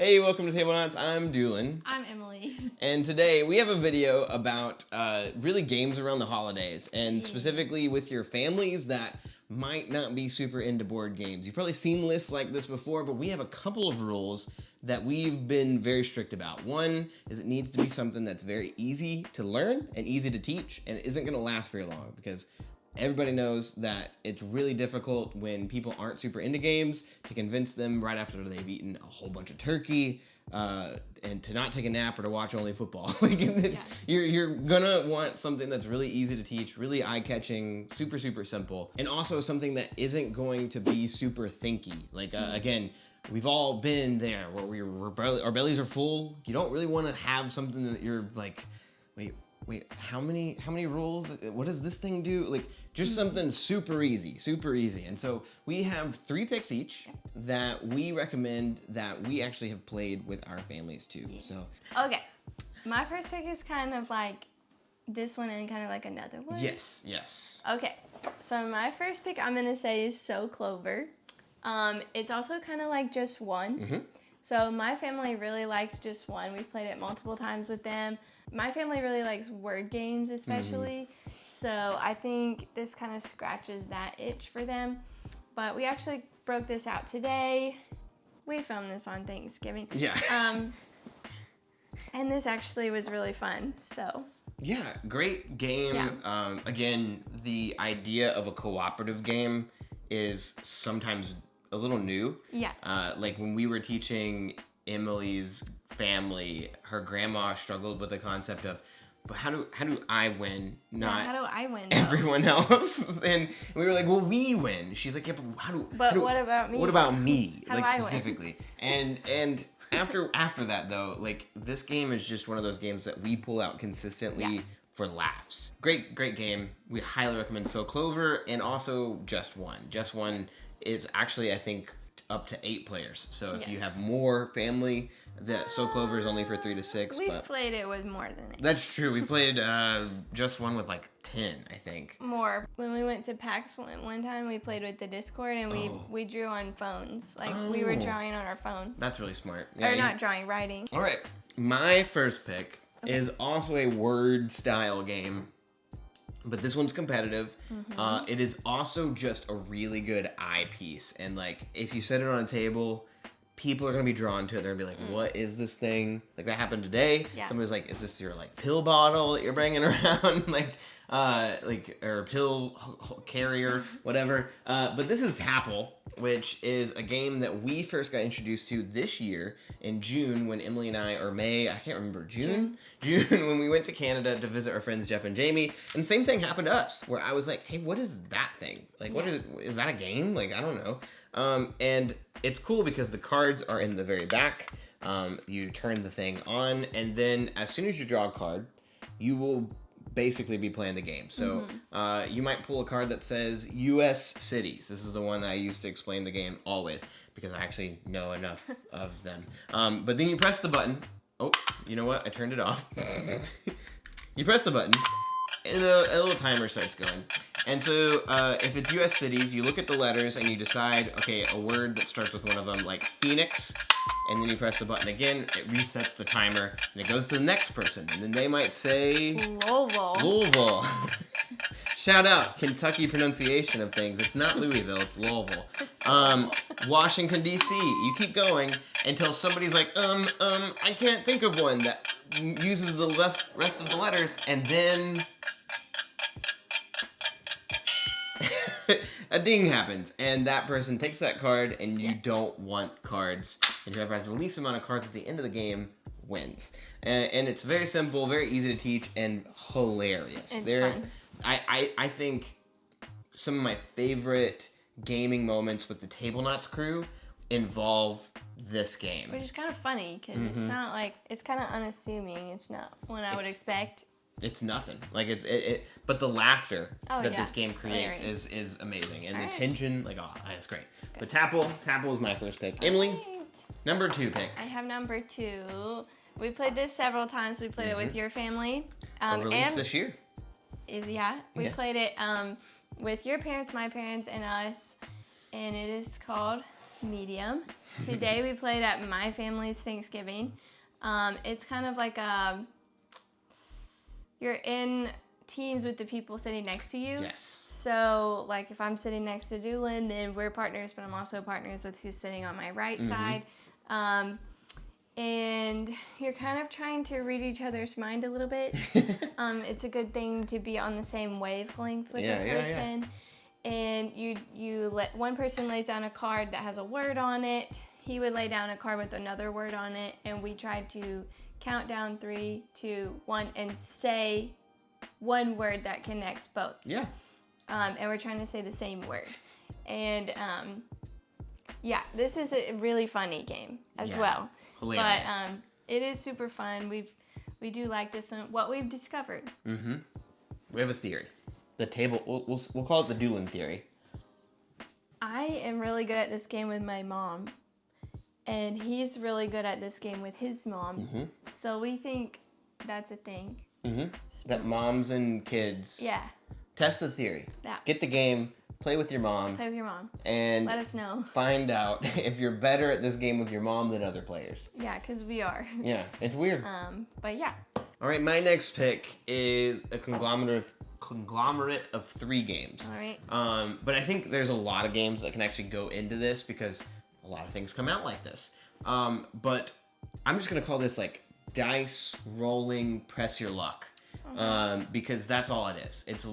Hey, welcome to Tablenauts. I'm Doolin. I'm Emily. And today we have a video about really games around the holidays, and specifically with your families that might not be super into board games. You've probably seen lists like this before, but we have a couple of rules that we've been very strict about. One is it needs to be something that's very easy to learn and easy to teach, and it isn't going to last very long because everybody knows that it's really difficult when people aren't super into games to convince them right after they've eaten a whole bunch of turkey and to not take a nap or to watch only football. You're gonna want something that's really easy to teach, really eye-catching, super simple, and also something that isn't going to be super thinky. Again, we've all been there where our bellies are full. You don't really want to have something that you're like, wait, how many rules? What does this thing do? Like, just something super easy. And so we have 3 picks each that we recommend that we actually have played with our families too. So okay, my first pick is kind of like this one and kind of like another one. Yes. Okay, so my first pick I'm gonna say is Clover. It's also kind of like Just One. Mm-hmm. So my family really likes Just One. We've played it multiple times with them. My family really likes word games especially. So I think this kind of scratches that itch for them. But we actually broke this out today. We filmed this on Thanksgiving. Yeah. And this actually was really fun, so. Yeah, great game. Yeah. Again, the idea of a cooperative game is sometimes a little new. Yeah. Like when we were teaching Emily's family, her grandma struggled with the concept of, but how do I win, not how do I win, though? everyone else? And we were like, well, we win. She's like, yeah, but what about me? What about me? How like do I specifically. Win? And after that though, like this game is just one of those games that we pull out consistently for laughs. Great game. We highly recommend Clover and also Just One. Just One is actually, I think, up to 8 players. So if you have more family, that Clover is only for 3 to 6. We've played it with more than 8. That's true. We played Just One with like 10, I think. More. When we went to PAX one time, we played with the Discord and we drew on phones. Like we were drawing on our phone. That's really smart. Or not drawing, writing. All right. My first pick is also a word style game. But this one's competitive. It is also just a really good eyepiece. And like, if you set it on a table, people are gonna be drawn to it. They're gonna be like, what is this thing? Like that happened today. Yeah. Somebody's like, is this your like pill bottle that you're bringing around? Or pill carrier, whatever. But this is Taple, which is a game that we first got introduced to this year in June when Emily and I, or May, I can't remember, June when we went to Canada to visit our friends Jeff and Jamie. And the same thing happened to us, where I was like, hey, what is that thing? Like, what is that a game? Like, I don't know. And it's cool because the cards are in the very back. You turn the thing on, and then as soon as you draw a card, you will basically be playing the game. So you might pull a card that says U.S. cities. This is the one that I used to explain the game always because I actually know enough of them. But then you press the button. Oh, you know what? I turned it off. You press the button, and a little timer starts going. And so if it's U.S. cities, you look at the letters and you decide, okay, a word that starts with one of them, like Phoenix, and then you press the button again, it resets the timer, and it goes to the next person. And then they might say... Louisville. Shout out, Kentucky pronunciation of things. It's not Louisville, it's Louisville. Washington, D.C. You keep going until somebody's like, I can't think of one that uses the rest of the letters, and then... a ding happens, and that person takes that card, and you don't want cards. And whoever has the least amount of cards at the end of the game wins. And it's very simple, very easy to teach, and hilarious. It's fun. I think some of my favorite gaming moments with the Tablenauts crew involve this game. Which is kind of funny, because it's not like, it's kind of unassuming. It's not one I would expect. It's nothing. Like but the laughter that this game creates is amazing, and the tension, like that's great. But Taple is my first pick. Emily, number 2 pick. I have number 2. We played this several times. We played it with your family. Released this year. We played it with your parents, my parents, and us, and it is called Medium. Today we played at my family's Thanksgiving. It's kind of like you're in teams with the people sitting next to you. Yes. So, like, if I'm sitting next to Doolin, then we're partners, but I'm also partners with who's sitting on my right side. And you're kind of trying to read each other's mind a little bit. It's a good thing to be on the same wavelength with a person. And you let one person lays down a card that has a word on it. He would lay down a card with another word on it, and we tried to count down 3, 2, 1, and say one word that connects both. Yeah. And we're trying to say the same word. And this is a really funny game as well. Hilarious. But it is super fun. We do like this one. What we've discovered. We have a theory. The table. We'll call it the Doolin theory. I am really good at this game with my mom, and he's really good at this game with his mom. So we think that's a thing. That moms and kids. Yeah. Test the theory. Yeah. Get the game. Play with your mom. Play with your mom. And let us know. Find out if you're better at this game with your mom than other players. Yeah, because we are. Yeah, it's weird. But yeah. All right, my next pick is a conglomerate of 3 games. All right. But I think there's a lot of games that can actually go into this because a lot of things come out like this. But I'm just gonna call this like dice rolling, press your luck. Because that's all it is. It's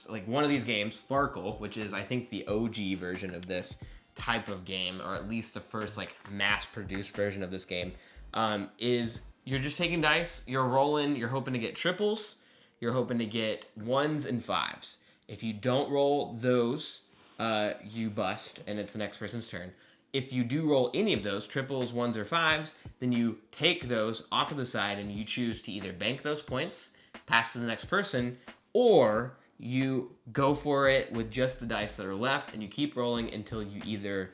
like one of these games, Farkle, which is I think the OG version of this type of game, or at least the first like mass-produced version of this game, is you're just taking dice, you're rolling, you're hoping to get triples, you're hoping to get 1s and 5s. If you don't roll those, you bust, and it's the next person's turn. If you do roll any of those, triples, 1s, or 5s, then you take those off to the side and you choose to either bank those points, pass to the next person, or you go for it with just the dice that are left and you keep rolling until you either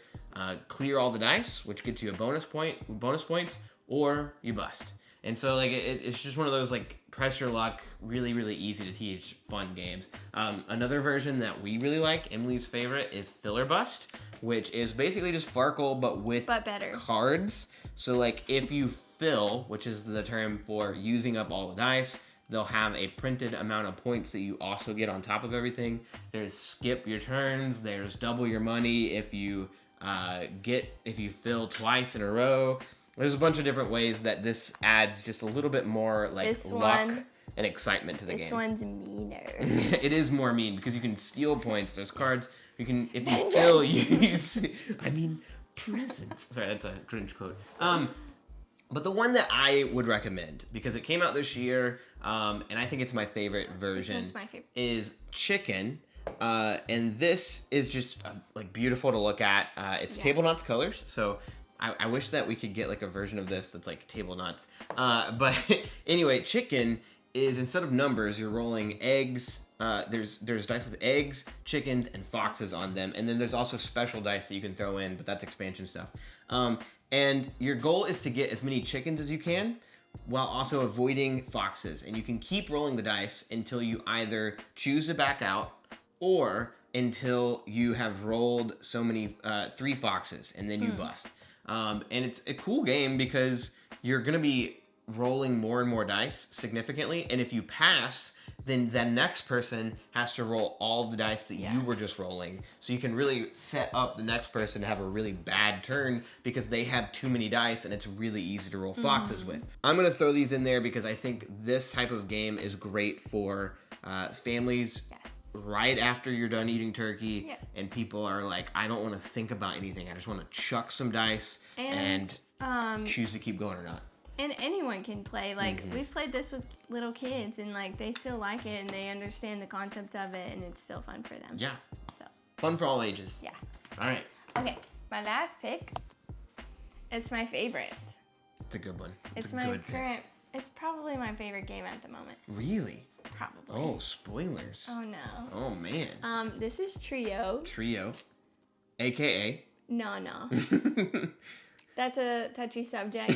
clear all the dice, which gets you a bonus points, or you bust. And so like it's just one of those like press your luck, really, really easy to teach, fun games. Another version that we really like, Emily's favorite, is Fill or Bust, which is basically just Farkle but better cards. So like if you fill, which is the term for using up all the dice, they'll have a printed amount of points that you also get on top of everything. There's skip your turns. There's double your money if you fill twice in a row. There's a bunch of different ways that this adds just a little bit more like luck and excitement to the game. This one's meaner. It is more mean because you can steal points. There's cards you can if you fill presents. Sorry, that's a cringe quote. But the one that I would recommend, because it came out this year, and I think it's my favorite version, is Chicken. And this is just like beautiful to look at. It's Tablenauts colors, so I wish that we could get like a version of this that's like Tablenauts. But anyway, Chicken is, instead of numbers, you're rolling eggs. There's dice with eggs, chickens, and foxes on them, and then there's also special dice that you can throw in, but that's expansion stuff. And your goal is to get as many chickens as you can while also avoiding foxes. And you can keep rolling the dice until you either choose to back out or until you have rolled so many 3 foxes and then you bust. And it's a cool game because you're going to be rolling more and more dice significantly. And if you pass, then the next person has to roll all the dice that you were just rolling. So you can really set up the next person to have a really bad turn because they have too many dice and it's really easy to roll foxes with. I'm going to throw these in there because I think this type of game is great for families right after you're done eating turkey and people are like, I don't want to think about anything. I just want to chuck some dice and choose to keep going or not. And anyone can play. Like, we've played this with little kids, and, like, they still like it, and they understand the concept of it, and it's still fun for them. Yeah. So. Fun for all ages. Yeah. All right. Okay, my last pick is my favorite. It's a good one. It's my current... It's probably my favorite game at the moment. Really? Probably. Oh, spoilers. Oh, no. Oh, man. This is Trio. Trio. A.K.A. No. That's a touchy subject.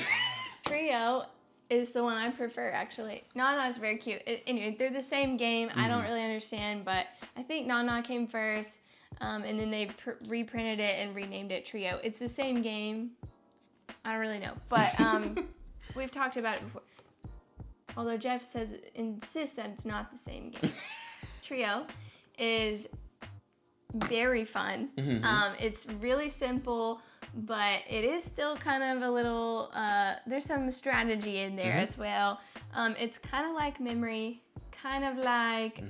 Trio is the one I prefer, actually. Nana is very cute. Anyway, they're the same game. I don't really understand, but I think Nana came first. and then they reprinted it and renamed it Trio. It's the same game. I don't really know, but we've talked about it before. Although Jeff insists that it's not the same game. Trio is very fun. It's really simple, but it is still kind of a little, there's some strategy in there as well. It's kind of like memory, kind of like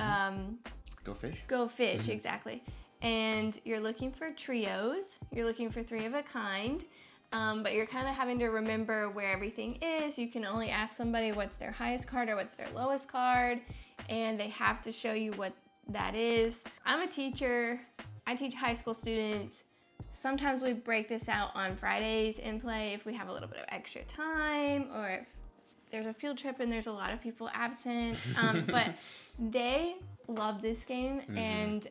Go Fish. Go Fish, exactly. And you're looking for trios. You're looking for 3 of a kind. But you're kind of having to remember where everything is. You can only ask somebody what's their highest card or what's their lowest card, and they have to show you what that is. I'm a teacher. I teach high school students. Sometimes we break this out on Fridays and play if we have a little bit of extra time, or if there's a field trip and there's a lot of people absent. But they love this game, and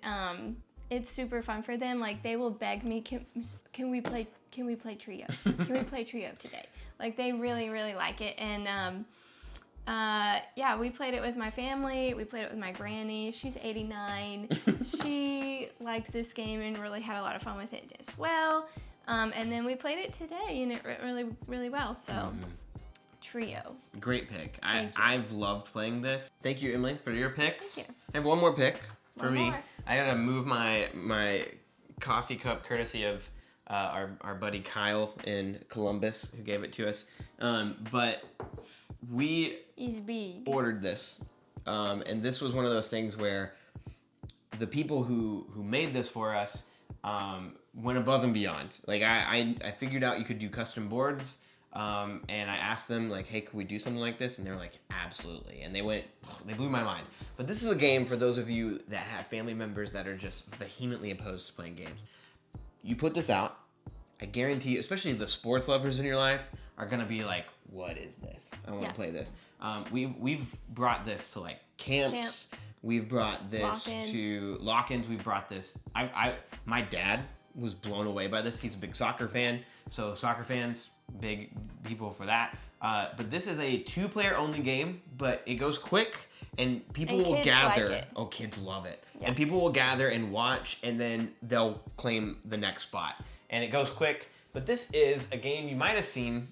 it's super fun for them. Like, they will beg me, can we play Trio? Can we play Trio today? Like, they really, really like it. And yeah, we played it with my family. We played it with my granny. She's 89. She liked this game and really had a lot of fun with it as well. And then we played it today, and it went really, really well. So, Trio. Great pick. I've loved playing this. Thank you, Emily, for your picks. Thank you. I have one more pick for One me. more. I gotta move my coffee cup courtesy of our buddy Kyle in Columbus, who gave it to us. But we He's big. ordered this, and this was one of those things where the people who made this for us went above and beyond. Like, I figured out you could do custom boards, and I asked them, like, hey, could we do something like this? And they're like, absolutely. And they blew my mind. But this is a game for those of you that have family members that are just vehemently opposed to playing games. You put this out, I guarantee you, especially the sports lovers in your life, are gonna be like, what is this? I want to play this. We've brought this to, like, camps. We've brought this to lock-ins. We've brought this. My dad was blown away by this. He's a big soccer fan, so soccer fans, big people for that. But this is a 2-player only game, but it goes quick, and people will gather. Like it. Oh, kids love it. Yeah. And people will gather and watch, and then they'll claim the next spot. And it goes quick. But this is a game you might have seen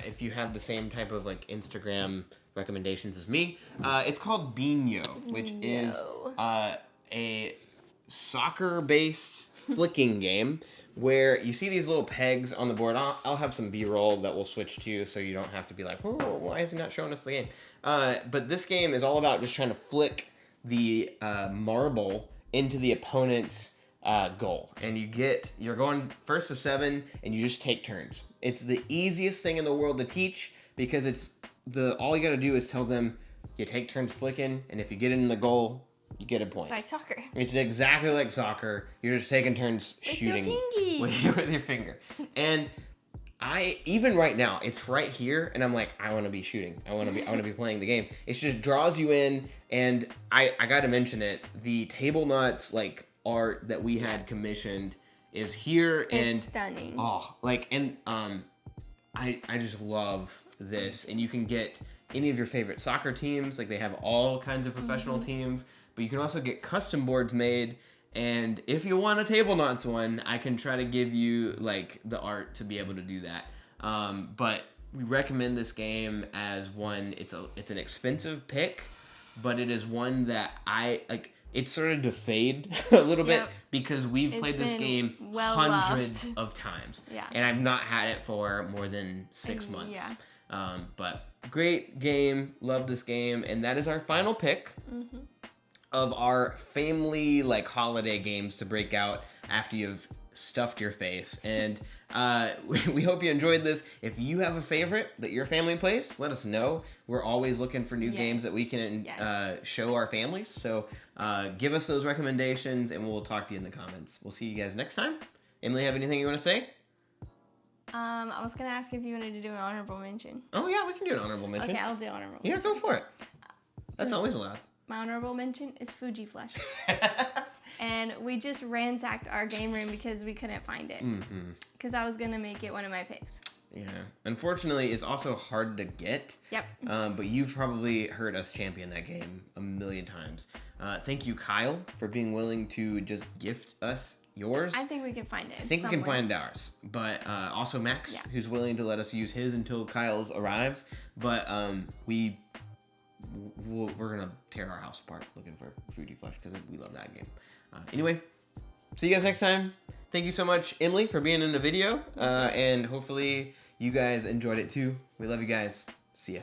if you have the same type of, like, Instagram recommendations as me. It's called Beano, which is a soccer-based flicking game where you see these little pegs on the board. I'll have some B-roll that we'll switch to so you don't have to be like, oh, why is he not showing us the game? But this game is all about just trying to flick the marble into the opponent's goal. And you're going first to 7, and you just take turns. It's the easiest thing in the world to teach because all you got to do is tell them you take turns flicking, and if you get it in the goal, you get a point. It's like soccer. It's exactly like soccer. You're just taking turns shooting with your finger. And even right now, it's right here, and I'm like, I want to be shooting. I want to be playing the game. It just draws you in, and I got to mention it. The Tablenauts, like, art that we had commissioned is here, and It's stunning. I just love this. And you can get any of your favorite soccer teams. Like, they have all kinds of professional teams, but you can also get custom boards made. And if you want a Tablenauts one, I can try to give you, like, the art to be able to do that. But we recommend this game as one. It's an expensive pick, but it is one that I like. It started to fade a little bit because we've played this game hundreds of times. Yeah. And I've not had it for more than 6 months. Yeah. But great game. Love this game. And that is our final pick of our family, like, holiday games to break out after you've stuffed your face. And we hope you enjoyed this. If you have a favorite that your family plays, let us know. We're always looking for new games that we can show our families. So give us those recommendations, and we'll talk to you in the comments. We'll see you guys next time. Emily, have anything you want to say? I was going to ask if you wanted to do an honorable mention. Oh, yeah, we can do an honorable mention. Okay, I'll do honorable mention. Yeah, go for it. That's always allowed. My honorable mention is Fuji Flush. And we just ransacked our game room because we couldn't find it. Because I was going to make it one of my picks. Yeah. Unfortunately, it's also hard to get. Yep. But you've probably heard us champion that game a million times. Thank you, Kyle, for being willing to just gift us yours. I think we can find it. I think we can find ours. But also Max, who's willing to let us use his until Kyle's arrives. But we're gonna tear our house apart looking for Fruity Flush because we love that game. Anyway, see you guys next time. Thank you so much, Emily, for being in the video. And hopefully you guys enjoyed it too. We love you guys. See ya.